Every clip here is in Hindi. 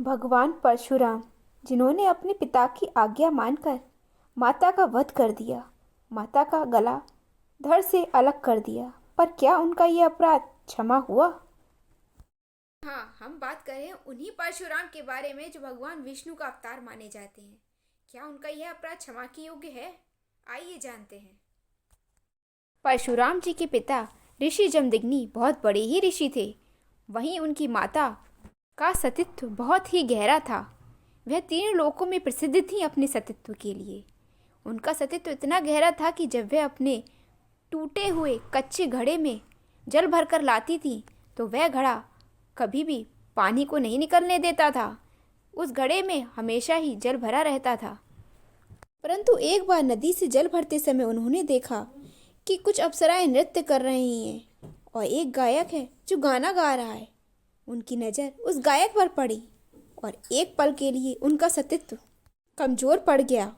भगवान परशुराम, जिन्होंने अपने पिता की आज्ञा मानकर माता का वध कर दिया, माता का गला धड़ से अलग कर दिया, पर क्या उनका यह अपराध क्षमा हुआ? हाँ, हम बात करें उन्हीं परशुराम के बारे में जो भगवान विष्णु का अवतार माने जाते हैं। क्या उनका यह अपराध क्षमा के योग्य है? आइए जानते हैं। परशुराम जी के पिता ऋषि जमदग्नि बहुत बड़े ही ऋषि थे। वहीं उनकी माता का सतीत्व बहुत ही गहरा था। वह तीनों लोकों में प्रसिद्ध थी अपने सतीत्व के लिए। उनका सतीत्व इतना गहरा था कि जब वह अपने टूटे हुए कच्चे घड़े में जल भरकर लाती थी तो वह घड़ा कभी भी पानी को नहीं निकलने देता था। उस घड़े में हमेशा ही जल भरा रहता था। परंतु एक बार नदी से जल भरते समय उन्होंने देखा कि कुछ अप्सराएं नृत्य कर रही हैं और एक गायक है जो गाना गा रहा है। उनकी नज़र उस गायक पर पड़ी और एक पल के लिए उनका सतीत्व कमज़ोर पड़ गया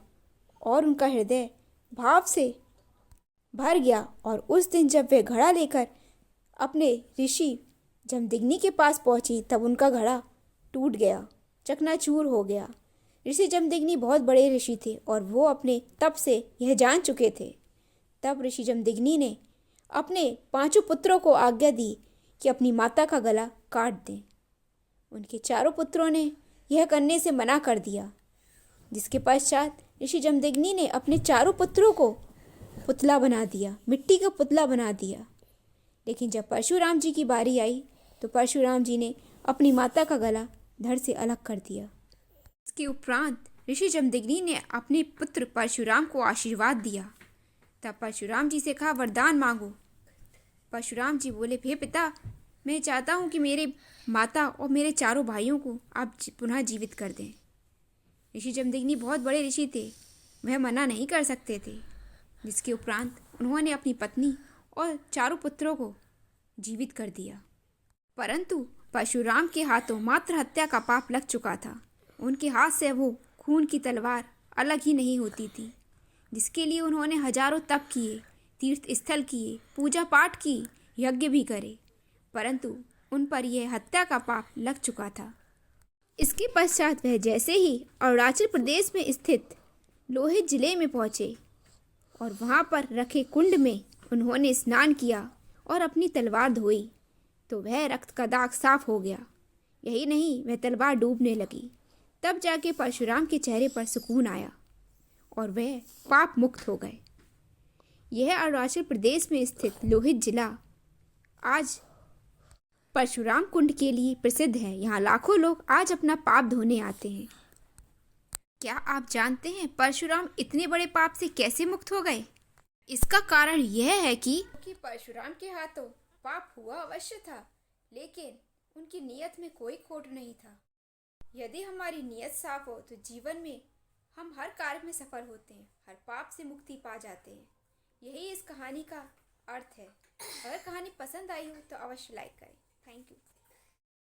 और उनका हृदय भाव से भर गया। और उस दिन जब वे घड़ा लेकर अपने ऋषि जमदग्नि के पास पहुंची तब उनका घड़ा टूट गया, चकनाचूर हो गया। ऋषि जमदग्नि बहुत बड़े ऋषि थे और वो अपने तप से यह जान चुके थे। तब ऋषि जमदग्नि ने अपने पांचों पुत्रों को आज्ञा दी कि अपनी माता का गला काट दें। उनके चारों पुत्रों ने यह करने से मना कर दिया, जिसके पश्चात ऋषि जमदग्नि ने अपने चारों पुत्रों को पुतला बना दिया, मिट्टी का पुतला बना दिया। लेकिन जब परशुराम जी की बारी आई तो परशुराम जी ने अपनी माता का गला धड़ से अलग कर दिया। इसके उपरांत ऋषि जमदग्नि ने अपने पुत्र परशुराम को आशीर्वाद दिया। तब परशुराम जी से कहा, वरदान मांगो। परशुराम जी बोले, हे पिता, मैं चाहता हूँ कि मेरे माता और मेरे चारों भाइयों को आप पुनः जीवित कर दें। ऋषि जमदग्नि बहुत बड़े ऋषि थे, वह मना नहीं कर सकते थे। जिसके उपरांत उन्होंने अपनी पत्नी और चारों पुत्रों को जीवित कर दिया। परंतु परशुराम के हाथों मात्र हत्या का पाप लग चुका था। उनके हाथ से वो खून की तलवार अलग ही नहीं होती थी, जिसके लिए उन्होंने हजारों तप किए, तीर्थ स्थल किए, पूजा पाठ की, यज्ञ भी करे, परंतु उन पर यह हत्या का पाप लग चुका था। इसके पश्चात वह जैसे ही अरुणाचल प्रदेश में स्थित लोहित जिले में पहुंचे और वहां पर रखे कुंड में उन्होंने स्नान किया और अपनी तलवार धोई तो वह रक्त का दाग साफ हो गया। यही नहीं, वह तलवार डूबने लगी। तब जाके परशुराम के चेहरे पर सुकून आया और वह पाप मुक्त हो गए। यह अरुणाचल प्रदेश में स्थित लोहित जिला आज परशुराम कुंड के लिए प्रसिद्ध है। यहाँ लाखों लोग आज अपना पाप धोने आते हैं। क्या आप जानते हैं परशुराम इतने बड़े पाप से कैसे मुक्त हो गए? इसका कारण यह है कि परशुराम के हाथों पाप हुआ अवश्य था, लेकिन उनकी नीयत में कोई खोट नहीं था। यदि हमारी नीयत साफ हो तो जीवन में हम हर कार्य में सफल होते हैं, हर पाप से मुक्ति पा जाते हैं। यही इस कहानी का अर्थ है। अगर कहानी पसंद आई हो तो अवश्य लाइक करें। Thank you.